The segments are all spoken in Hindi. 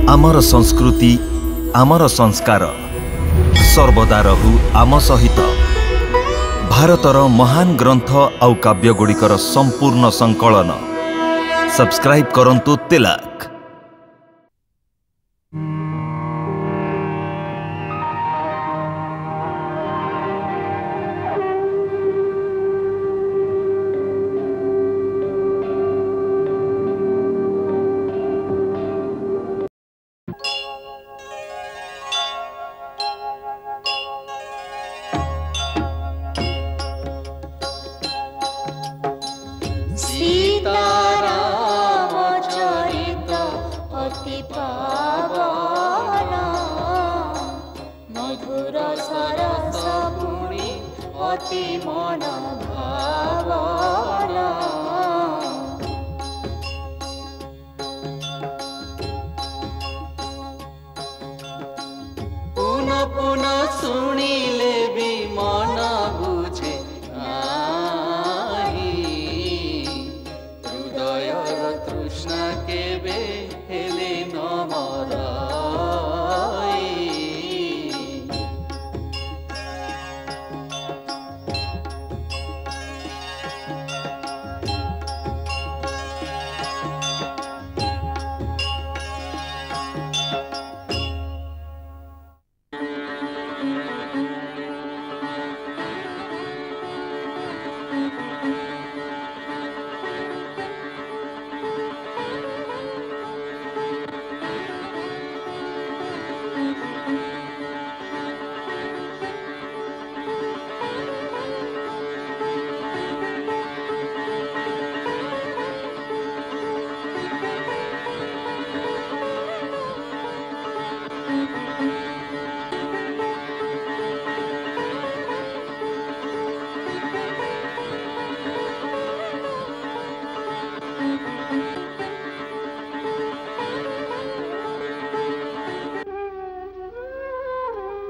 आमर संस्कृति आमर संस्कार सर्वदा रहु आम सहित। भारतर महान ग्रंथ आउ काव्यगुड़िकर संपूर्ण संकलन सब्सक्राइब करंतु तिलक।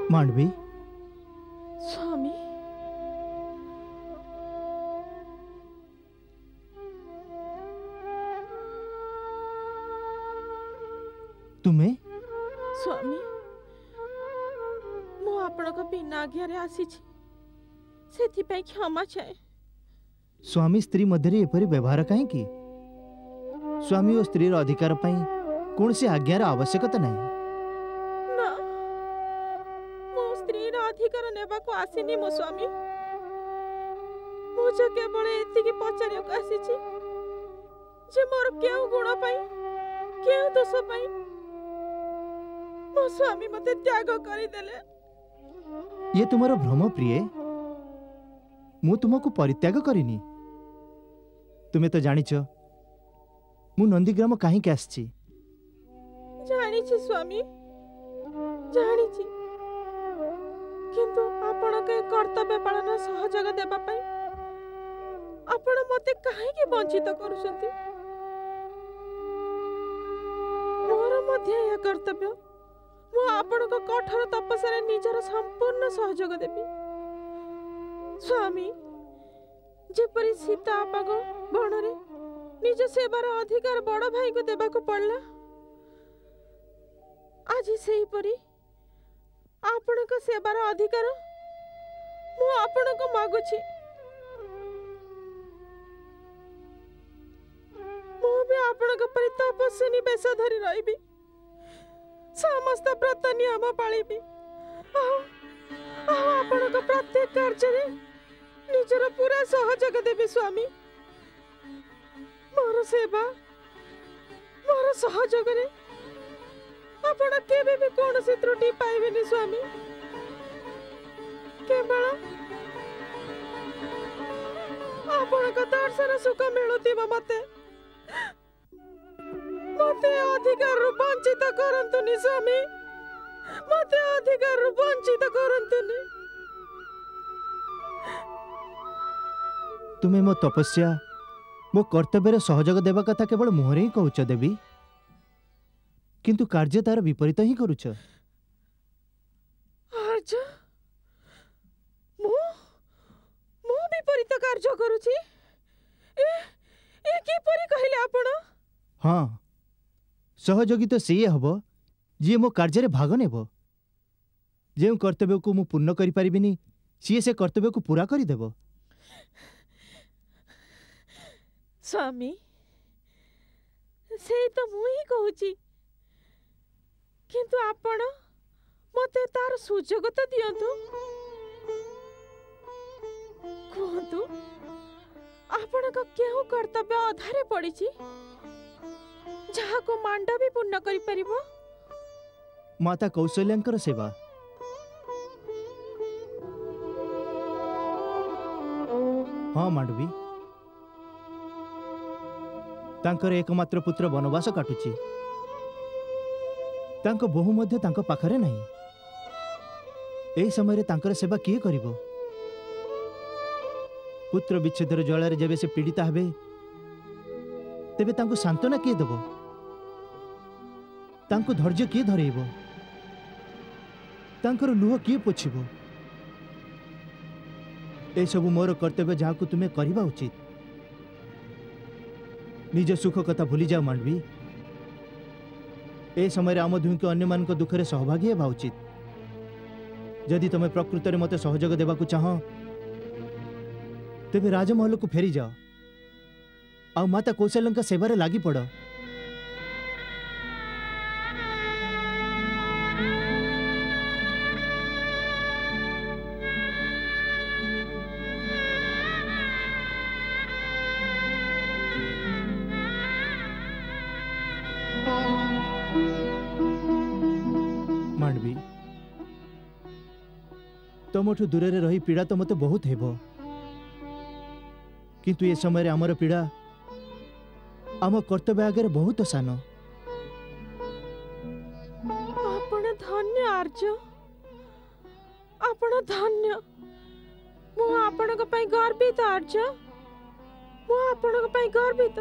मांडवी स्वामी, तुम्हें स्वामी मु आपनक बिना आज्ञा आसीछि सेथि पई क्षमा चाहे। स्वामी स्त्री मध्य एपरी व्यवहार कहीं स्वामी और स्त्री अधिकार पाई कौन सी आज्ञार आवश्यकता नहीं। अधिकार नेबा को आसीनी मो स्वामी, मुझे केवल एतिकी पचारिया को आसीछि जे मोर केउ गुण पाई केउ दोष पाई मो स्वामी मते त्याग करि देले। ये तुम्हारो भ्रम प्रिय, मु तुमको परित्याग करिनी। तुम्हें तो जानिच मु नंदीग्राम कहीं के आछि। जानिछि स्वामी जानिछि, किंतु आपण के कर्तव्य पालन सहयोग देबा पई आपण मते काहे के वंचित करूछंती। मोर मध्य या कर्तव्य मु आपण को कठोर तपस्या निजर संपूर्ण सहयोग देबी। स्वामी जेपरि सीता आपग बणरे निज सेवार अधिकार बड़ भाई को देबा को पड़ला, आज सेही परी आपण को सेवार अधिकार मु आपण को मागुछि। मु भी आपण को परि तपस्विनी बेश धरी रहिबी, समस्त व्रत नियम पालिबी, आपण को प्रत्येक कार्य रे निजर पूरा सहयोग देबी। स्वामी मोर सेवा मोर सहयोग रे आपण केबे भी कौन सी त्रुटि पाइबेनी स्वामी। केवल आपण का दर्शन सुख मिलुथिबा मते मते अधिकार वंचित करंतुनी स्वामी, मते अधिकार वंचित करंतुनी। तुम्हें मो तपस्या मो कर्तव्य सहयोग देवा कथा केवल मुहरे ही कहूच देवी, किंतु कार्य तार विपरीत ही करूच। विपरीत कार्य करूची ए की परी कहले आपण। हाँ सहयोगी तो सी हम जी मो कार्य भाग नेब जो कर्तव्य को मु पूर्ण करि परिबिनी सी से कर्तव्य को पूरा करदेव। स्वामी से तो मुही कहूची किंतु आपण मते तार सुजोग तो दियंतु कहतु आपण को केहू कर्तव्य अधारे पड़ीची जहा को मांड भी पूर्ण करि परिबो। माता कौशल्यांकर सेवा। हाँ मांडवी तांकर एकमात्र पुत्र वनवास काटुची तांको बहु मध्य तांको पाखरे नहीं एही समय तांकर सेवा किए करिवो। पुत्र विच्छेदर ज्वालार जेबे से पीड़िता हेबे तेबे तांको सांत्वना किए देबो तांको धैर्य किए धरेइबो तांकर लुह किए पोछिबो। ए सबु मोर कर्तव्य जहाँ को तुम्हें करवा उचित। निज सुख कथा भूली जाओ मांडवी ए समय आम दुह को अन्य मान दुखरे सहभागी हेबा उचित। जदि तुम्हें प्रकृत में मते सहयोग देवा चाह तेबे राजमहल को फेरी जाओ आ माता कौशल्यंका सेवारे लागी पड़। मांडवी तुमठू दूर रही पीड़ा तो मते बहुत हेबो किंतु ये समय आमर पीड़ा आम कर्तव्य आगे बहुत सान। आपण धन्य आर्य आपण धन्य मु आपण को पई गर्वित आर्य मु आपण को पई गर्वित।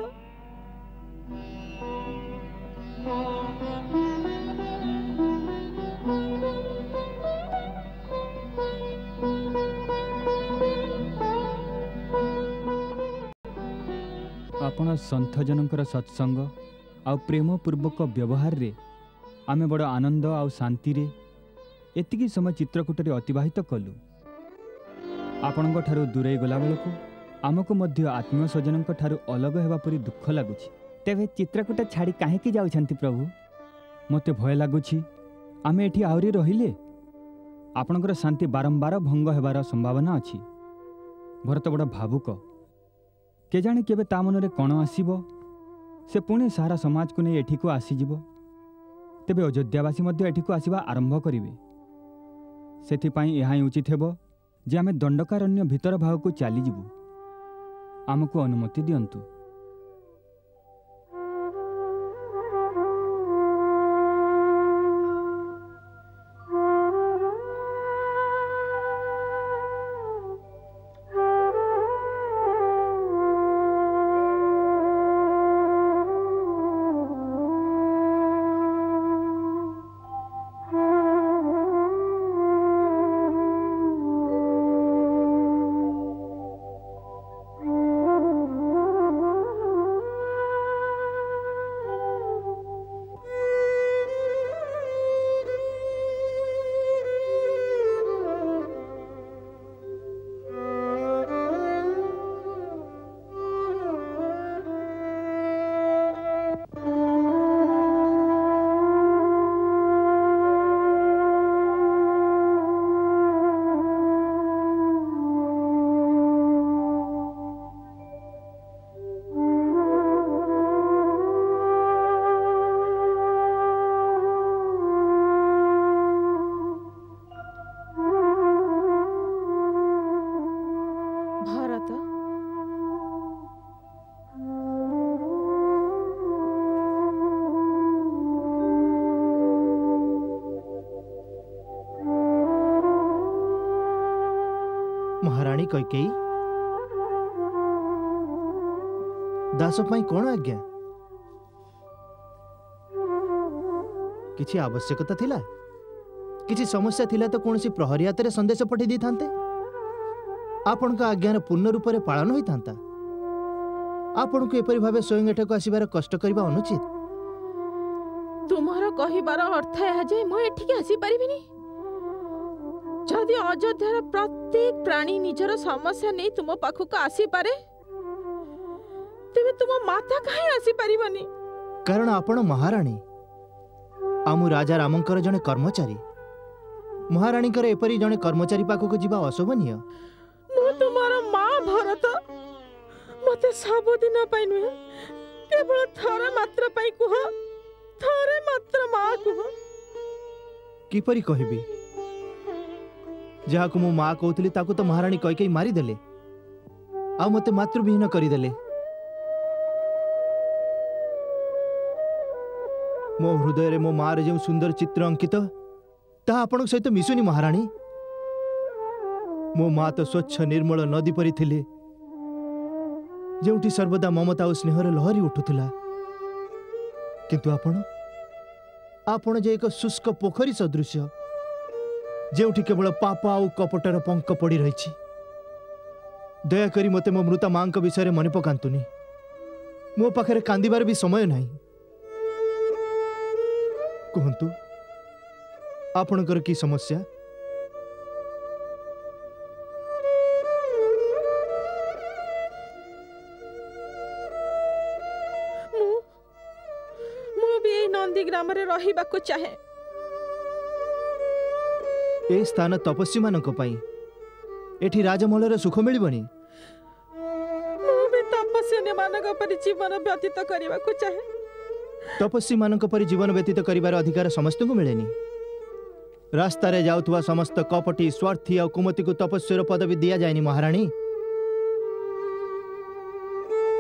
आपण सन्थ जनकर सत्संग आ प्रेम पूर्वक व्यवहार रे आमे बड़ आनंद आ शांति रे एतिकी समय चित्रकूट अतिबाहित कलु। आपण ठारू दूरे गला बेलू आमको मध्य आत्मीय स्वजन ठारू अलग हेबा परी दुख लगुच। तेबे चित्रकूट छाड़ी काहेकि जाउछंती प्रभु? मते भय लगुछि आमे एठी आउरी रहिले आपणकर शांति बारंबार भंग हेबार संभावना अछि। भरत बड़ भावुक के जाने केबे ता मनरे कण आसीबो से पुणी सारा समाज को नहीं एठी को आसीजिबो तेबे अयोध्यावासी मध्य एठी को आसीबा आरंभ करिवे। सेथिपाई एहा उचित हेबो जे आमे दंडकारण्य भीतर भाग को चली जिबु। आमको अनुमति दियंतु। महाराणी कैकेयी दास पाई कौन आज्ञा? किछि आवश्यकता थिला? किछि समस्या थिला तो कौन सी प्रहरी हाथ संदेश पठे दी थांते आपण का आज्ञार पूर्ण रूप से पालन होई थांता। आपण को एपरि भावे स्वयं एठा को आसीबार कष्ट करबा अनुचित। तुमर कहिबार अर्थ है जे मु एठी के आसी परिबिनी जदि अयोध्यार प्रत्येक प्राणी निजर समस्या नहीं तुम पाखक आसी पारे तेबे तुम माता कहीं आसी परिबनी कारण आपण महाराणी आमु राजा रामंकर जने कर्मचारी महाराणीकर एपरी जने कर्मचारी पाखक जीवा अशोभनीय मु तुमर माँ भरत मते सबुदिन पाई नुहे केवल थरे मात्र पाई कुह थरे मात्र माँ कुह किपरि कहिबी जहाकु मु माँ कहूली ताकु तो महाराणी कई कई मारिदेले आ मते मातृविहीन करदेले मो हृदय रे मो माँ रे जो सुंदर चित्र अंकित ता आपण सहित मिशुनी महाराणी मो माँ तो स्वच्छ निर्मल नदी परी थिले जोठी सर्वदा ममता और स्नेहर लहरी उठुला किंतु आपण जे एक शुष्क पोखरी सदृश जोठी केवल पाप आउ कपटर पंख पड़ी रही दयाकरी मते मो मृता माँ विषय मन पकांतुनी मो पाखे कांदिबार भी समय नहीं कहतु आपणकर की समस्या नंदी ग्राम रे रहिबाकु चाहे ए स्थान तपस्वी मानक पई एठी राजमहलर सुख मिलबनी मु भी तपस्वी मानक पर जीवन व्यतीत करबाकु चाहे तपस्वी मानक पर जीवन व्यतीत करिवार अधिकार समस्त को मिलेनी रास्ता रे जाउथुवा समस्त कपटी स्वार्थी और कुमती को तपस्वीर पदवी दिया जाएनी महाराणी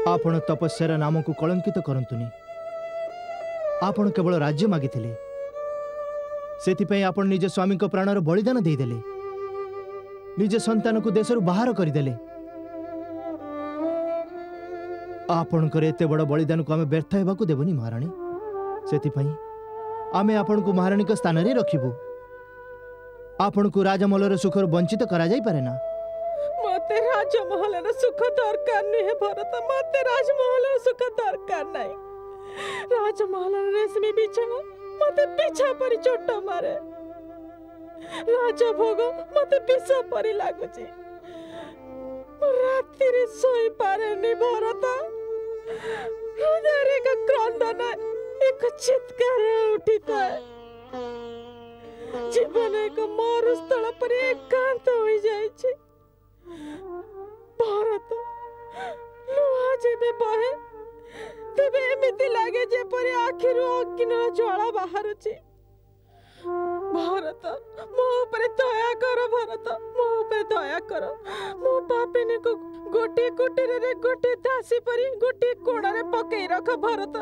आपण तपस्यार नाम को कलंकित करंतुनी आपण केवल राज्य मागिथिले सेथिपई आपण निज स्वामी को प्राणर बलिदान देदेले निज संतान को देशरु बाहर करदेले आपणकर एते बड़ बलिदान को आमे व्यर्थ हेबाकू देबनी महाराणी सेथिपई आमे आपण को महाराणी का स्थान रे रखिबू आपण को राजमहलर सुख वंचित करा जाई पारे ना मते राजमहलर सुख दरकार नहीं भरत मते राजमहलर सुख दरकार नहीं राजमहलर रेशमी बिछा मते पिछा परी चोट मारे राजभोग मते पिछा परी लागुची राति रे सोई पारे नि भरत हृदय रे का क्रंदन एक चित्कार उठिता जीवन एक मरुस्थल पर एकांत हो जाए भारत लुहा जेबे बहे तेबे एमिति लागे जेपरि आखिरु अग्निर ज्वाला बाहरुछि भारत मो ऊपर दया कर भरत मो ऊपर दया कर मो पापिनी को गोटे कुटीर रे गोटे दासी परी गोटे कोणा रे पकई रख भरत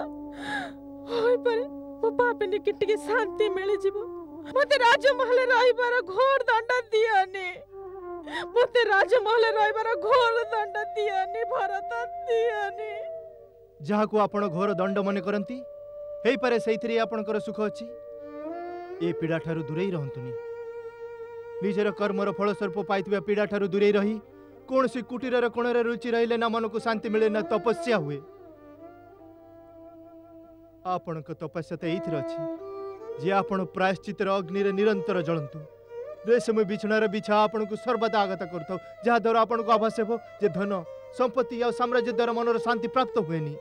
होई परे मो पापिनी की टिके शांति मिली जीवो मते राजमहल रहिबार घोर दंड दियानी मते राजमहल रहिबार घोर दंड दियानी भरत दियानी जहा को आपण घोर दंड मन करंती हेई पारे सेइथिरे आपणकर सुख अछि ए पीड़ा ठारू दूरेई रहंतुनी निजर कर्मर फल स्वरूप पाइथिबा पीड़ा ठारू दूरेई रही कोनसी कुटीरर कोणरे रुचि रहिले ना मन को शांति मिले ना तपस्या हुए आपणक तपस्या तो एइथिर अछि जे आपण प्रायश्चितर अग्नि रे निरंतर जळंतु रेशम बिछणार बिछा आपण को सर्वदा आगत करथौ जहा द्वारा आपण को आभास हेबो जे धन संपत्ति और साम्राज्य द्वारा मनर शांति प्राप्त हुएनी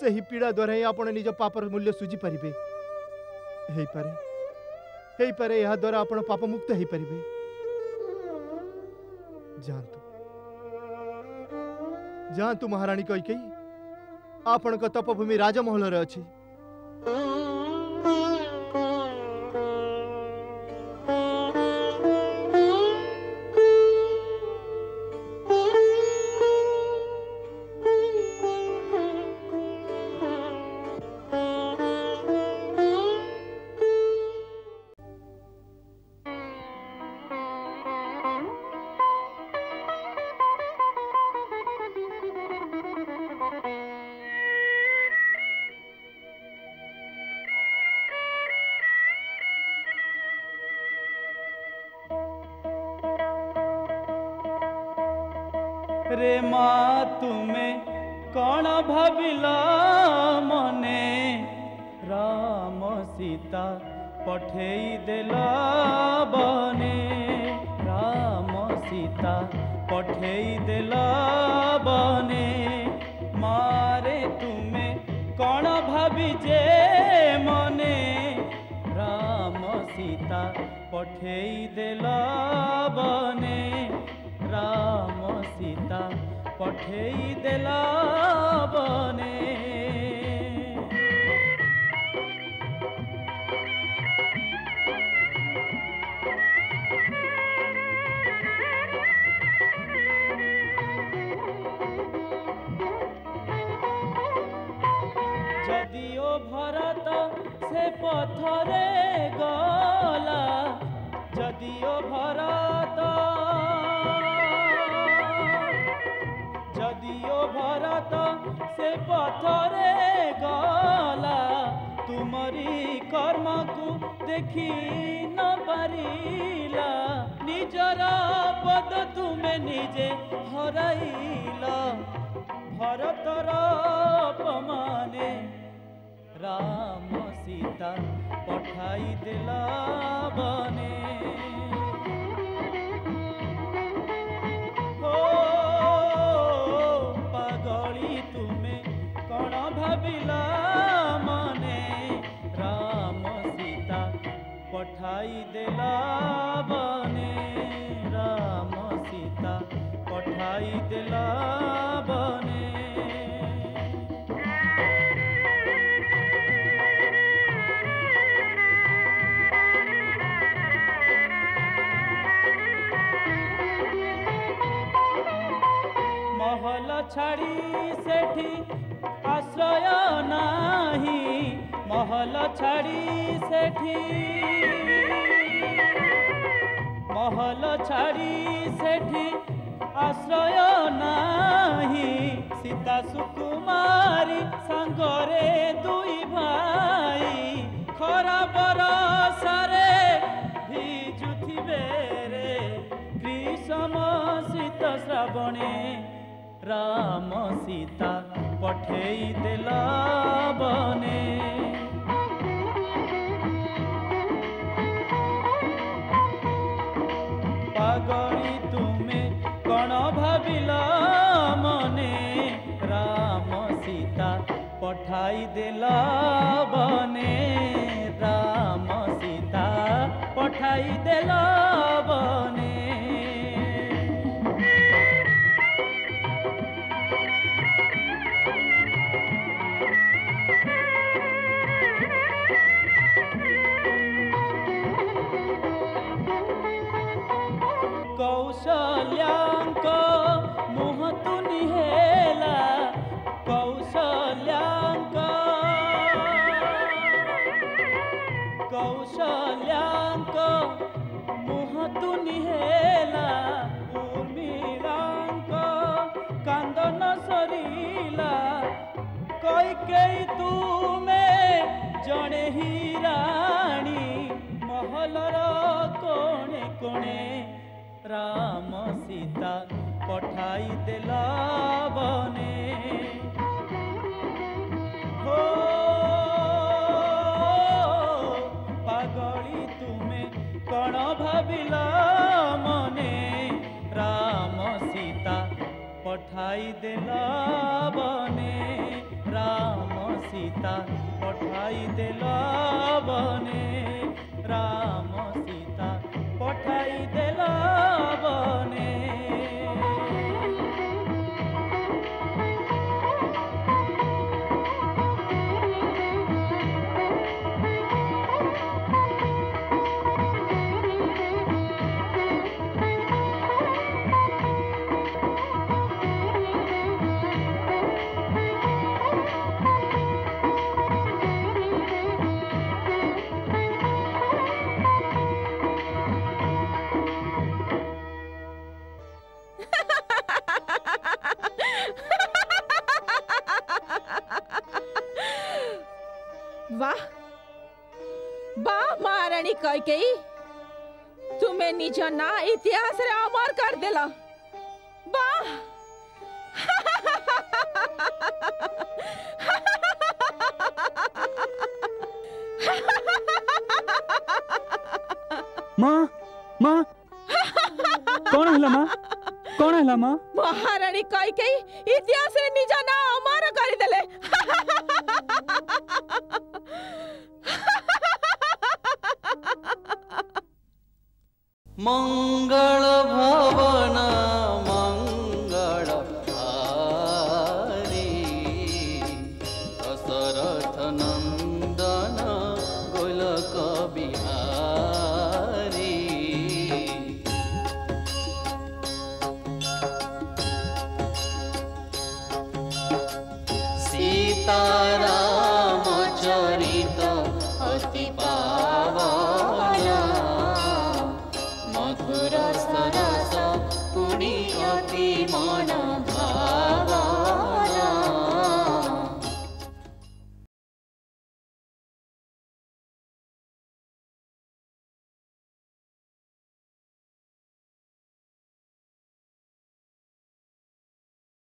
सही पीड़ा द्वारा ही आपण निज पापर मूल्य सुझी पारिबे हेई पारे यह द्वारा आपण पाप मुक्त हेई पारिबे जानतु महारानी कैकेयी आपण को तपभूमि राजमहल रे अछि रे माँ तुम्हें कौन भाविला मने राम सीता पठेई देला बने राम सीता पठेई देला बने मारे तुमे कौन भाभी जे मने राम सीता पठेई देला बने राम सीता पठेई देला बने जदिओ भरत से पथरे गला जदिओ भरत से पथरे गला तुमरी कर्म को देखी न पारिला निजर पद तुमे निजे हराइला भरतर अपमाने राम सीता पठाई देला बने हो पागली तुमे कौन भाविला मने राम सीता पठाई देला बने राम सीता पठाई देला बने महल छाड़ी सेठी आश्रय नाही महल छाड़ी सेठी महल छाड़ी सेठी आश्रय नाही सीता सुकुमारी सांगरे दुई भाई खरा बरसारे भिजुथिबे रे ग्रीष्म शीत श्रावणे राम सीता पठेई देला बने पागली तुमे कौन भाविला मने राम सीता पठाई देला बने राम सीता पठाई देला बने कौशल्यांक मुह तु निहेला कौशल्यांक मुह तु निहेला उर्मिलांक कांदन सरीला कैकेयी तुमे जणे ही राणी महलर कोणे कोणे राम सीता पठाई देला बने हो पागली तुमे कौन भाविला मने राम सीता पठाई देला बने राम सीता पठाई देला बने राम सीता पठाई देला बने वाह वाह महारानी कैकेयी तुम्हें निज ना इतिहास रे अमर कर देला वाह माँ माँ कौन है माँ कौन है माँ महारानी कई कई इतिहास रे निज ना अमर कर देले मंगल भवन